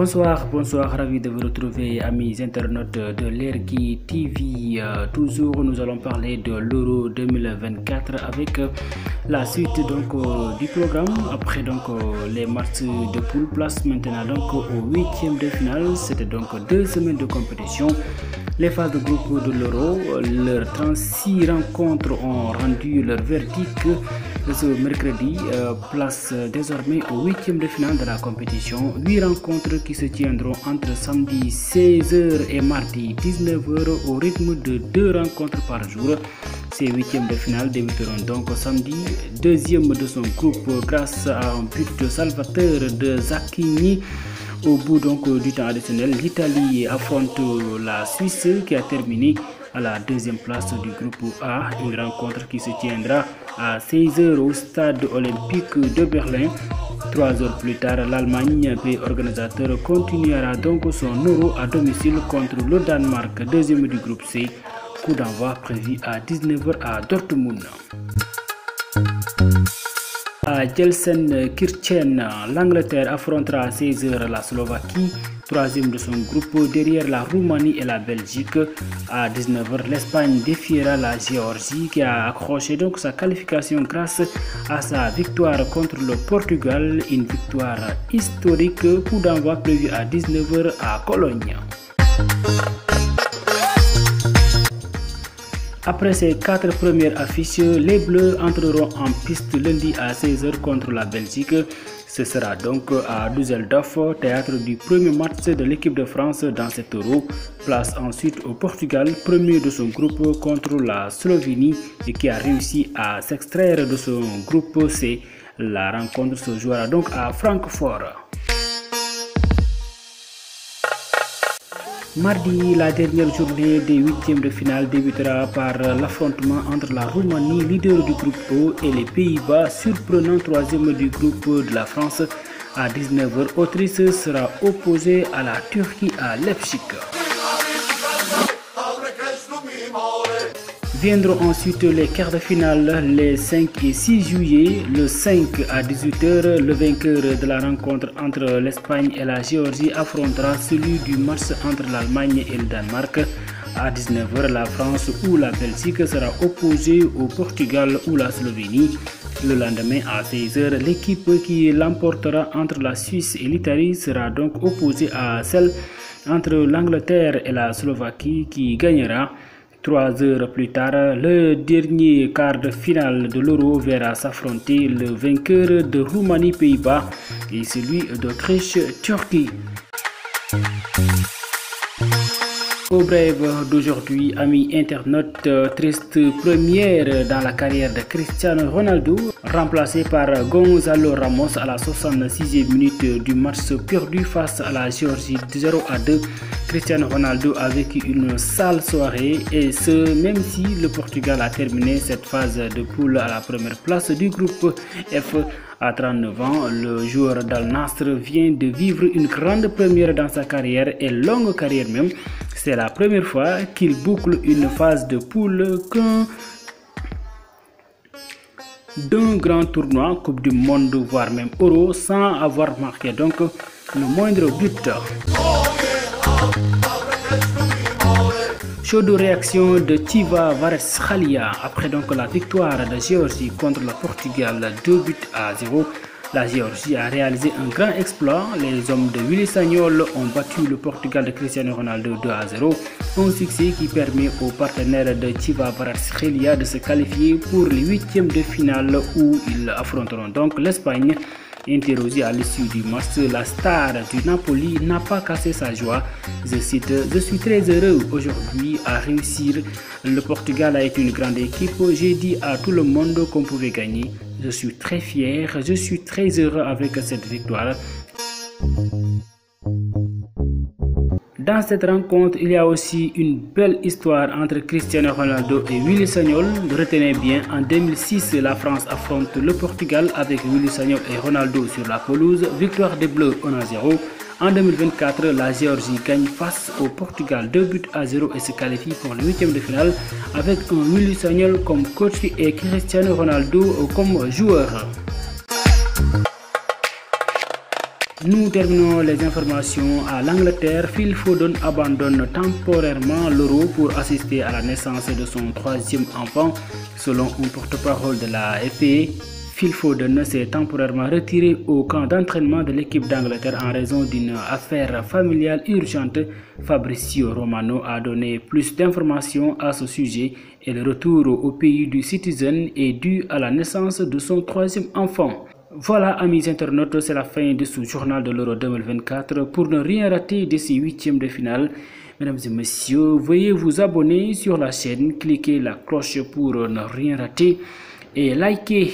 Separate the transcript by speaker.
Speaker 1: Bonsoir, ravi de vous retrouver amis internautes de l'Ergui TV. Toujours nous allons parler de l'Euro 2024 avec la suite du programme. Après les matchs de poule, place maintenant au 8e de finale. C'était 2 semaines de compétition. Les phases de groupe de l'Euro, leurs 36 rencontres ont rendu leur verdict ce mercredi. Place désormais au 8e de finale de la compétition. 8 rencontres qui se tiendront entre samedi 16h et mardi 19h au rythme de 2 rencontres par jour. Ces 8e de finale débuteront donc samedi, 2e de son groupe grâce à un but salvateur de Zacchini. Au bout du temps additionnel, l'Italie affronte la Suisse qui a terminé à la 2e place du groupe A. Une rencontre qui se tiendra à 16h au stade olympique de Berlin. 3 heures plus tard, l'Allemagne, pays organisateur, continuera donc son Euro à domicile contre le Danemark, 2e du groupe C. Coup d'envoi prévu à 19h à Dortmund. À Gelsenkirchen, l'Angleterre affrontera à 16h la Slovaquie, 3e de son groupe derrière la Roumanie et la Belgique. À 19h, l'Espagne défiera la Géorgie qui a accroché sa qualification grâce à sa victoire contre le Portugal, une victoire historique. Coup d'envoi prévu à 19h à Cologne. Après ces 4 premières affiches, les Bleus entreront en piste lundi à 16h contre la Belgique. Ce sera donc à Düsseldorf, théâtre du premier match de l'équipe de France dans cet Euro. Place ensuite au Portugal, premier de son groupe contre la Slovénie et qui a réussi à s'extraire de son groupe C. La rencontre se jouera donc à Francfort. Mardi, la dernière journée des 8e de finale débutera par l'affrontement entre la Roumanie, leader du groupe O, et les Pays-Bas, surprenant 3e du groupe de la France. À 19h, Autriche sera opposée à la Turquie à Leipzig. Viendront ensuite les quarts de finale les 5 et 6 juillet. Le 5 à 18h, le vainqueur de la rencontre entre l'Espagne et la Géorgie affrontera celui du match entre l'Allemagne et le Danemark. À 19h, la France ou la Belgique sera opposée au Portugal ou la Slovénie. Le lendemain à 16h, l'équipe qui l'emportera entre la Suisse et l'Italie sera donc opposée à celle entre l'Angleterre et la Slovaquie qui gagnera. 3 heures plus tard, le dernier quart de finale de l'Euro verra s'affronter le vainqueur de Roumanie-Pays-Bas et celui d'Autriche-Turquie. Au bref d'aujourd'hui, amis internautes, triste première dans la carrière de Cristiano Ronaldo, remplacé par Gonzalo Ramos à la 66e minute du match perdu face à la Géorgie 0-2. Cristiano Ronaldo a vécu une sale soirée et ce même si le Portugal a terminé cette phase de poule à la première place du groupe F. À 39 ans, le joueur d'Al Nassr vient de vivre une grande première dans sa carrière et longue carrière même. C'est la première fois qu'il boucle une phase de poule d'un grand tournoi, Coupe du Monde, voire même Euro, sans avoir marqué donc le moindre but. Chaude réaction de Tiva Kvaratskhelia après la victoire de Géorgie contre le Portugal 2-0. La Géorgie a réalisé un grand exploit. Les hommes de Willy Sagnol ont battu le Portugal de Cristiano Ronaldo 2-0. Un succès qui permet aux partenaires de Tiva Kvaratskhelia de se qualifier pour les 8e de finale où ils affronteront donc l'Espagne. Interrogé à l'issue du match, la star du Napoli n'a pas cassé sa joie. Je cite: « Je suis très heureux aujourd'hui à réussir. Le Portugal a été une grande équipe. J'ai dit à tout le monde qu'on pouvait gagner. Je suis très fier. Je suis très heureux avec cette victoire. » Dans cette rencontre, il y a aussi une belle histoire entre Cristiano Ronaldo et Willy Sagnol. Retenez bien, en 2006, la France affronte le Portugal avec Willy Sagnol et Ronaldo sur la pelouse. Victoire des Bleus 1-0. En 2024, la Géorgie gagne face au Portugal 2-0 et se qualifie pour le 8e de finale avec un Willy Sagnol comme coach et Cristiano Ronaldo comme joueur. Nous terminons les informations à l'Angleterre. Phil Foden abandonne temporairement l'Euro pour assister à la naissance de son troisième enfant. Selon un porte-parole de la FA, Phil Foden s'est temporairement retiré au camp d'entraînement de l'équipe d'Angleterre en raison d'une affaire familiale urgente. Fabrizio Romano a donné plus d'informations à ce sujet et le retour au pays du Citizen est dû à la naissance de son troisième enfant. Voilà, amis internautes, c'est la fin de ce journal de l'Euro 2024. Pour ne rien rater de ces huitièmes de finale, mesdames et messieurs, veuillez vous abonner sur la chaîne, cliquez la cloche pour ne rien rater et likez.